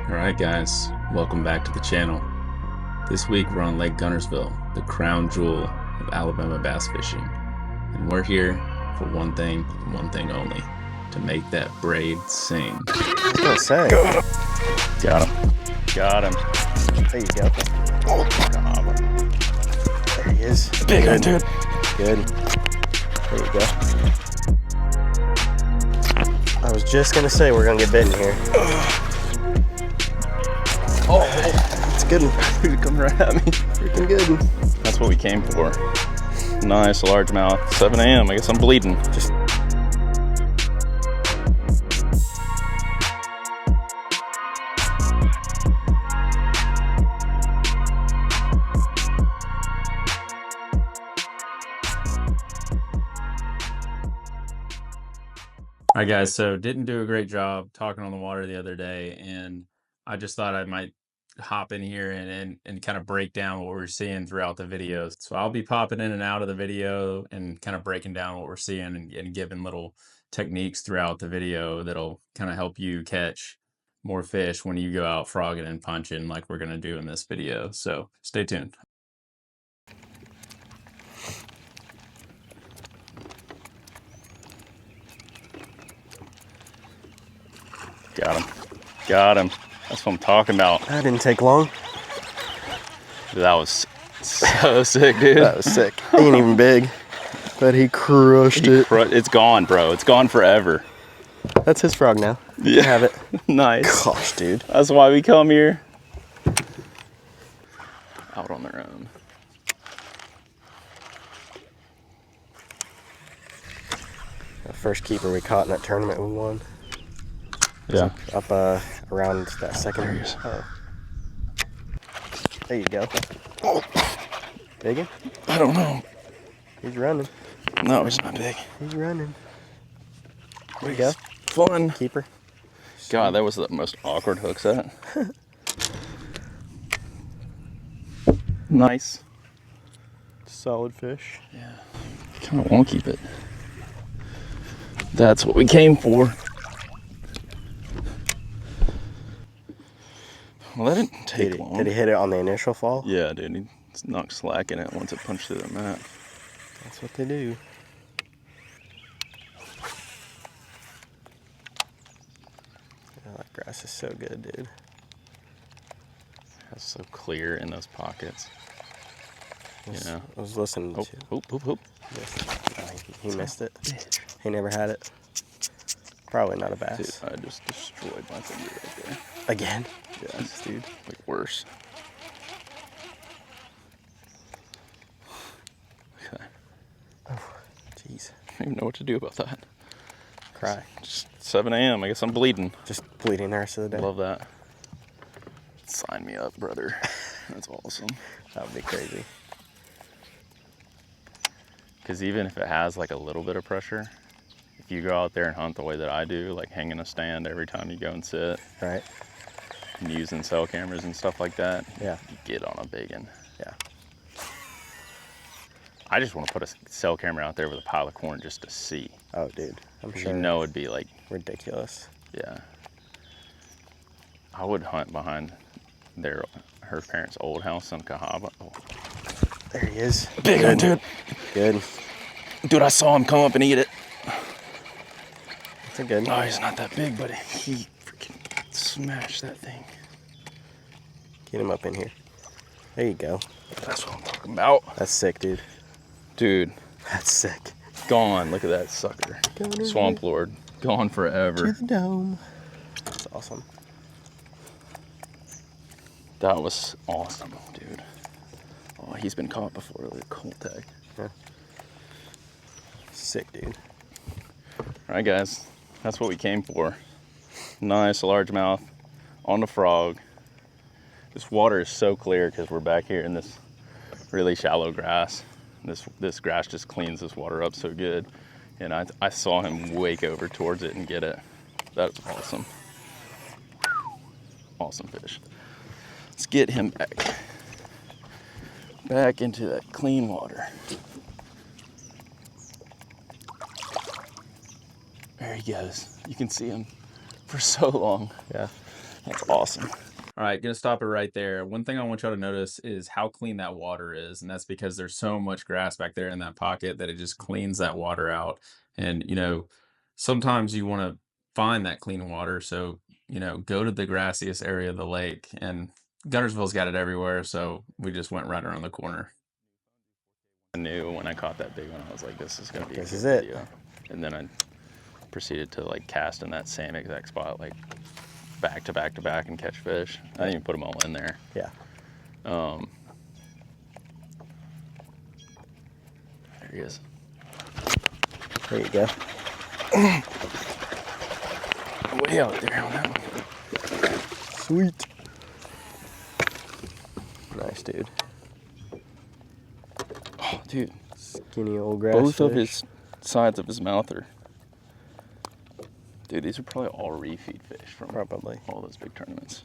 Alright guys, welcome back to the channel. This week we're on Lake Guntersville, the crown jewel of Alabama bass fishing. And we're here for one thing and one thing only, to make that braid sing. I was gonna say. Got him. Got him. There you go. Oh, there he is. Big one, dude. Good. There you go. I was just gonna say we're gonna get bitten here. Oh, it's good one. Dude, come right at me. Freaking good one. That's what we came for. Nice largemouth. 7 a.m. I guess I'm bleeding. Just All right guys, so didn't do a great job talking on the water the other day, and I just thought I might hop in here and kind of break down what we're seeing throughout the videos. So I'll be popping in and out of the video and kind of breaking down what we're seeing and giving little techniques throughout the video that'll kind of help you catch more fish when you go out frogging and punching like we're going to do in this video. So stay tuned. Got him. Got him. That's what I'm talking about. that didn't take long. That was so sick, dude. That was sick. He ain't even big, but he crushed it. It's gone, bro. It's gone forever. That's his frog now. Yeah. You have it. Nice. Gosh, dude. That's why we come here. Out on their own. The first keeper we caught in that tournament we won. Yeah. Up around that second. There he is. Oh. There you go. Oh. Big one? I don't know. He's running. No, he's not big. He's running. There you go. Fun. Keeper. God, that was the most awkward hook set. Nice. Solid fish. Yeah. Kind of want to keep it. That's what we came for. Well, that didn't take long. Did he hit it on the initial fall? Yeah, dude. He knocked slack in it once it punched through the mat. That's what they do. Oh, that grass is so good, dude. That's so clear in those pockets. Yeah. I was listening to. Hoop. He missed it. He never had it. Probably not a bass. Dude, I just destroyed my finger right there. Again? Yes, dude. Like worse. Okay. Oh, jeez. I don't even know what to do about that. Cry. Just 7 a.m. I guess I'm bleeding. Just bleeding the rest of the day. Love that. Sign me up, brother. That's awesome. That would be crazy. Because even if it has like a little bit of pressure, if you go out there and hunt the way that I do, like hanging a stand every time you go and sit, Right. and using cell cameras and stuff like that, Yeah. you get on a big one. Yeah. I just want to put a cell camera out there with a pile of corn just to see. Oh, dude. I'm sure. You know it'd be like, Ridiculous. yeah. I would hunt behind her parents' old house in Cahaba. Oh. There he is. Big one, dude. Good. Dude, I saw him come up and eat it. That's a good Oh, one. he's not that big, but he freaking smashed that thing. Get him up in here. There you go. That's what I'm talking about. That's sick, dude. Dude, That's sick. gone. Look at that sucker. Swamp Lord. Gone forever. To the dome. That's awesome. That was awesome, dude. Oh, he's been caught before with a cold tag. Yeah. Sick, dude. All right, guys. That's what we came for. Nice largemouth on the frog. This water is so clear because we're back here in this really shallow grass. This grass just cleans this water up so good. And I saw him wake over towards it and get it. That's awesome. Awesome fish. Let's get him back into that clean water. There he goes. You can see him for so long. Yeah. That's awesome. All right, gonna stop it right there. One thing I want y'all to notice is how clean that water is, and that's because there's so much grass back there in that pocket that it just cleans that water out. And sometimes you want to find that clean water, so go to the grassiest area of the lake. And Gunnersville's got it everywhere, so we just went right around the corner. I knew when I caught that big one, I was like, "This is gonna be a This good is it." video." And then I proceeded to like cast in that same exact spot, like back to back to back, and catch fish. I didn't even put them all in there. Yeah. There he is. There you go. Way out there on that one. Sweet. Nice, dude. Oh, dude. Skinny old grass Both fish. of his sides of his mouth are... Dude, these are probably all refeed fish from Probably all those big tournaments.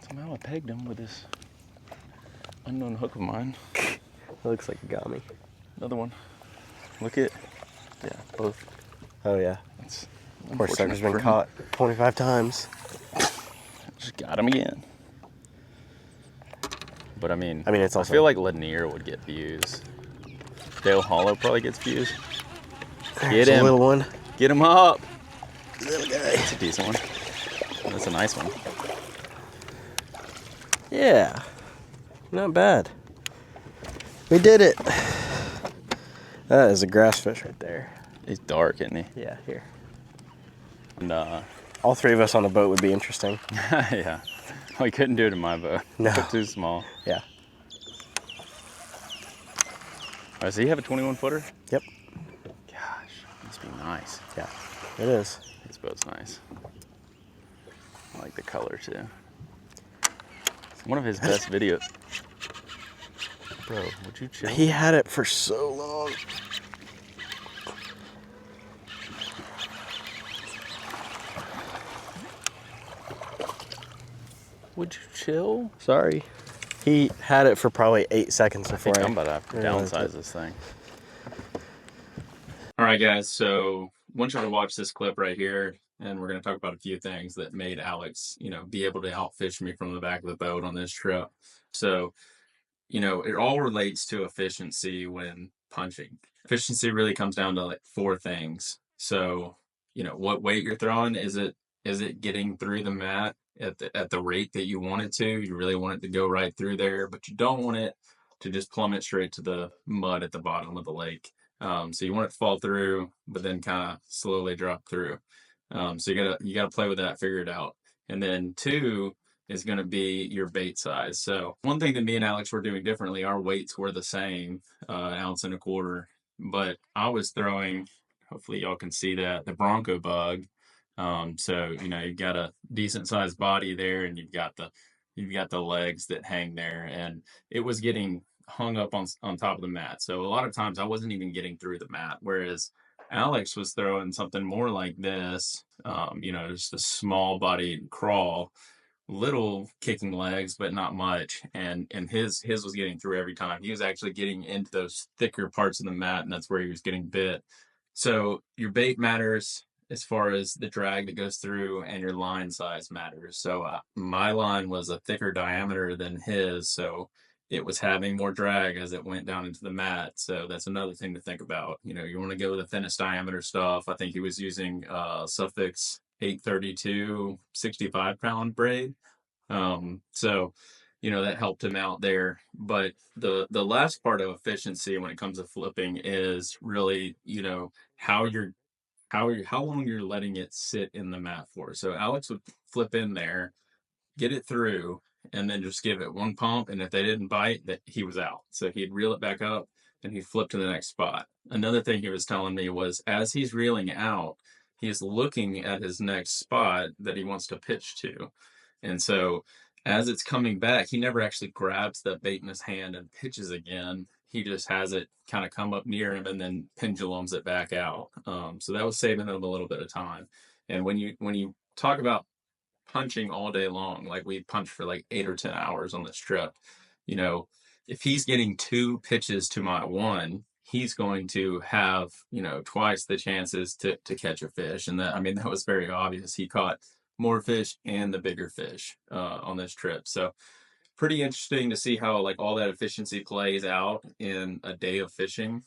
Somehow I pegged him with this unknown hook of mine. It looks like a gummy. Another one. Look at... Yeah, both. Oh, yeah. That's Poor sucker's been for him. caught 25 times. Just got him again. But I mean, it's I also... feel like Lanier would get views. Dale Hollow probably gets views. Get him. A little one. Get him up. Little guy. That's a decent one. That's a nice one. Yeah. Not bad. We did it. That is a grass fish right there. He's dark, isn't he? Yeah, here. And All three of us on a boat would be interesting. yeah. We couldn't do it in my boat. No. It's too small. Yeah. Does he have a 21 footer? Yep. Gosh, must be nice. Yeah, it is. This boat's nice. I like the color too. It's one of his best videos. Bro, would you chill? He had it for so long. Would you chill? Sorry. He had it for probably 8 seconds I before think I'm about to have to realized downsize it. this thing. All right, guys. So I want you to watch this clip right here, and we're going to talk about a few things that made Alex, be able to outfish me from the back of the boat on this trip. So, it all relates to efficiency when punching. Efficiency really comes down to like four things. So, what weight you're throwing, is it getting through the mat at the rate that you want it to? You really want it to go right through there, but you don't want it to just plummet straight to the mud at the bottom of the lake. So you want it to fall through, but then kind of slowly drop through. So you gotta play with that, figure it out. And then two is going to be your bait size. So one thing that me and Alex were doing differently, our weights were the same, ounce and a quarter, but I was throwing, hopefully y'all can see that, the Bronco bug. So you've got a decent sized body there, and you've got the legs that hang there, and it was getting hung up on top of the mat. So a lot of times I wasn't even getting through the mat, whereas Alex was throwing something more like this, just a small bodied crawl, little kicking legs, but not much. And his was getting through every time. He was actually getting into those thicker parts of the mat, and that's where he was getting bit. So your bait matters as far as the drag that goes through, and your line size matters. So my line was a thicker diameter than his, so it was having more drag as it went down into the mat. So that's another thing to think about. You want to go with the thinnest diameter stuff. I think he was using Suffix 832 65-pound braid. So that helped him out there. But the last part of efficiency when it comes to flipping is really, how long you're letting it sit in the mat for. So Alex would flip in there, get it through, and then just give it one pump. And if they didn't bite, that he was out. So he'd reel it back up and he'd flip to the next spot. Another thing he was telling me was as he's reeling out, he's looking at his next spot that he wants to pitch to. And so as it's coming back, he never actually grabs that bait in his hand and pitches again. He just has it kind of come up near him and then pendulums it back out. So that was saving him a little bit of time. And when you talk about punching all day long, like we punched for like 8 or 10 hours on this trip, if he's getting 2 pitches to my one, he's going to have, you know, twice the chances to catch a fish. And that, I mean, that was very obvious. He caught more fish and the bigger fish on this trip. So pretty interesting to see how like all that efficiency plays out in a day of fishing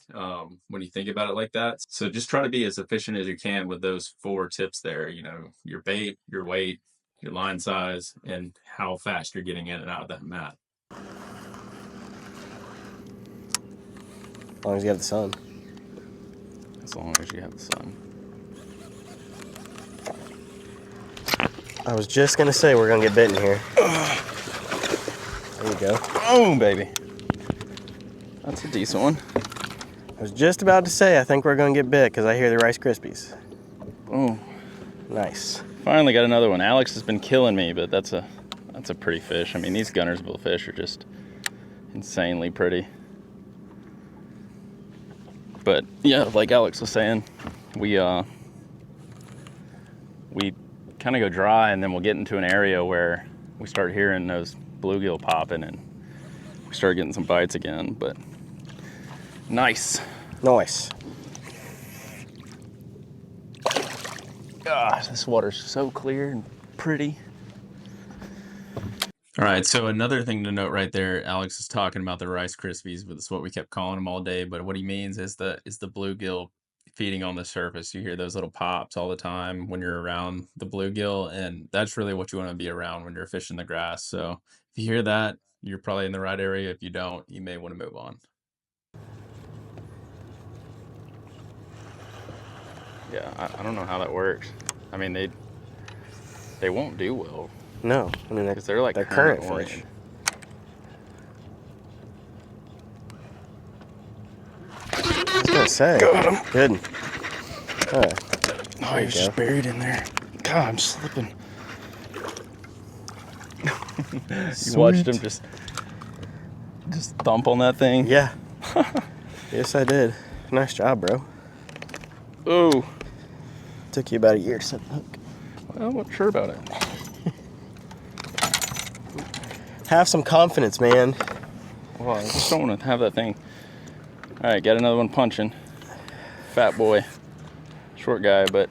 when you think about it like that. So just try to be as efficient as you can with those 4 tips there. You know, your bait, your weight, your line size, and how fast you're getting in and out of that mat. As long as you have the sun. As long as you have the sun. I was just gonna say we're gonna get bitten here. There you go. Oh, baby. That's a decent one. I was just about to say I think we're gonna get bit because I hear the Rice Krispies. Oh, Nice. finally got another one. Alex has been killing me, but that's a pretty fish. I mean, these Gunnersville fish are just insanely pretty. But yeah, like Alex was saying, we kind of go dry, and then we'll get into an area where we start hearing those bluegill popping, and we start getting some bites again. But nice. Nice. Gosh, this water's so clear and pretty. All right, so another thing to note right there, Alex is talking about the Rice Krispies, but it's what we kept calling them all day. But what he means is the bluegill feeding on the surface. You hear those little pops all the time when you're around the bluegill, and that's really what you want to be around when you're fishing the grass. So if you hear that, you're probably in the right area. If you don't, you may want to move on. Yeah, I don't know how that works. I mean, they won't do well. No, I mean because they're like current fish. oriented. I was gonna say. Got him. Good. Oh, he's just buried in there. God, I'm slipping. You watched him just thump on that thing? Yeah. Yes, I did. Nice job, bro. Oh. Took you about a year to set the hook. Well, I'm not sure about it. Have some confidence, man. Well, I just don't want to have that thing. All right, got another one punching. Fat boy. Short guy, but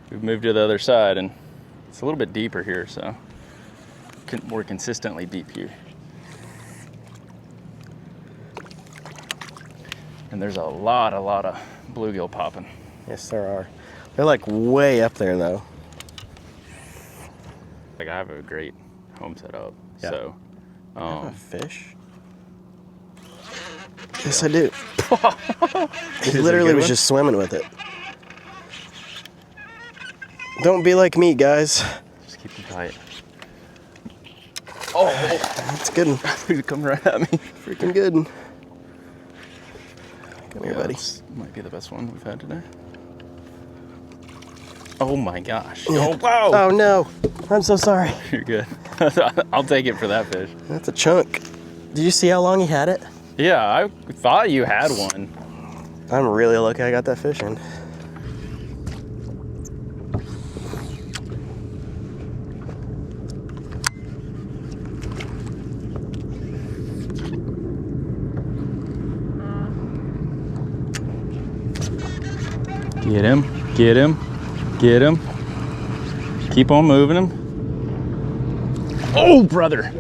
we've moved to the other side, and it's a little bit deeper here, so more consistently deep here. And there's a lot of bluegill popping. Yes, there are. They're like way up there, though. Like, I have a great home set up, Yeah. so. A fish? Yes, I do. He literally was just swimming with it. Don't be like me, guys. Just keep them tight. Oh, that's good. He's coming right at me. Freaking good. Come here, buddy. This might be the best one we've had today. Oh my gosh. Yeah. Oh, wow. Oh, no. I'm so sorry. You're good. I'll take it for that fish. That's a chunk. Did you see how long he had it? Yeah, I thought you had one. I'm really lucky I got that fish in. Get him, get him, get him. Keep on moving him. Oh, brother.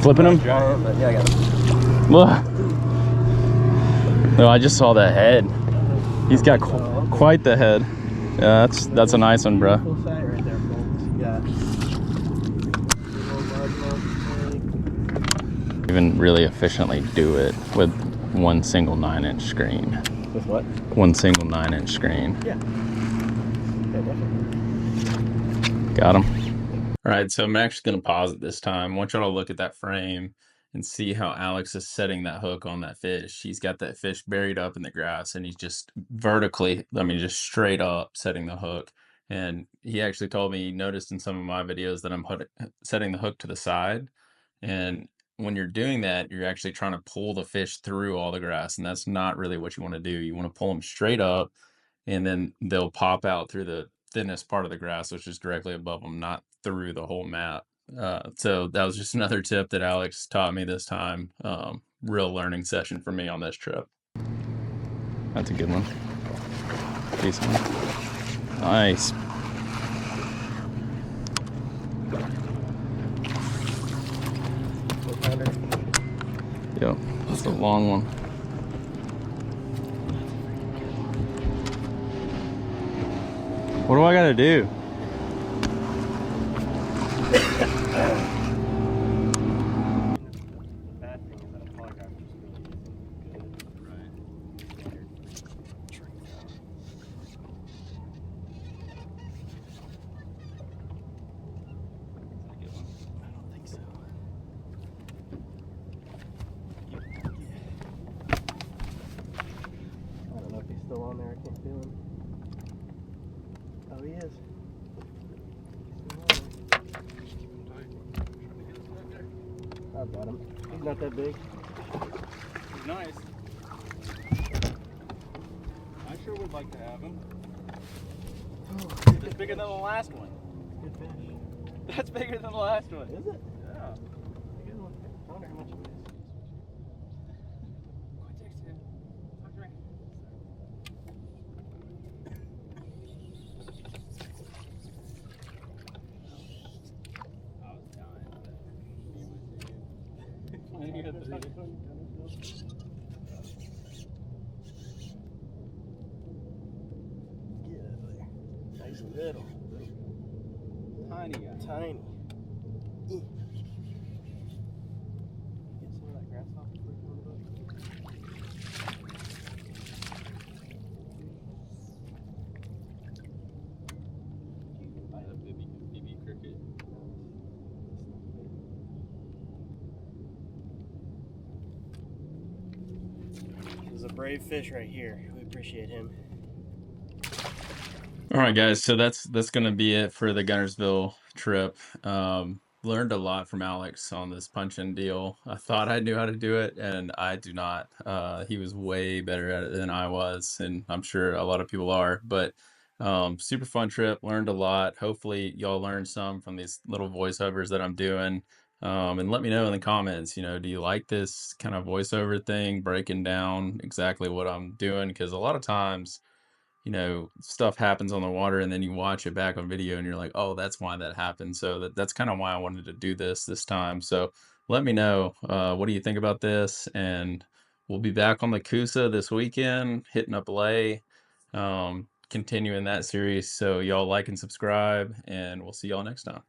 Flipping him? Giant, but yeah, I got it. No, I just saw that head. He's got quite the head. Yeah, that's a nice one, bro. Full sight right there, folks. Yeah. Even really efficiently do it with one single 9-inch screen. With what? One single 9-inch screen. Yeah. Yeah, definitely. Got him. All right, so I'm actually going to pause it this time. I want y'all to look at that frame and see how Alex is setting that hook on that fish. He's got that fish buried up in the grass, and he's just vertically, I mean, just straight up setting the hook. And he actually told me he noticed in some of my videos that I'm setting the hook to the side. And when you're doing that, you're actually trying to pull the fish through all the grass, and that's not really what you want to do. You want to pull them straight up, and then they'll pop out through the thinnest part of the grass, which is directly above them, not through the whole mat. So that was just another tip that Alex taught me this time. Real learning session for me on this trip. That's a good one. Decent one. Nice. Yep, that's a long one. What do I gotta do? Still on there, I can't feel him. Oh, he is. I've got him. He's not that big. He's nice. I sure would like to have him. That's bigger than the last one. Good fish. That's bigger than the last one. Is it? Yeah. A good one. I wonder how much it is. He's little. Tiny guy. Tiny. Get some of that grass off before you go to the boat. I have baby cricket. This is a brave fish right here. We appreciate him. All right, guys. So that's gonna be it for the Gunnersville trip. Learned a lot from Alex on this punch-in deal. I thought I knew how to do it, and I do not. He was way better at it than I was, and I'm sure a lot of people are. But super fun trip. Learned a lot. Hopefully, y'all learned some from these little voiceovers that I'm doing. And let me know in the comments. Do you like this kind of voiceover thing, breaking down exactly what I'm doing? Because a lot of times, stuff happens on the water and then you watch it back on video and you're like, oh, that's why that happened. So that's kind of why I wanted to do this time. So let me know, what do you think about this? And we'll be back on the Coosa this weekend, hitting up Lay, continuing that series. So y'all like and subscribe, and we'll see y'all next time.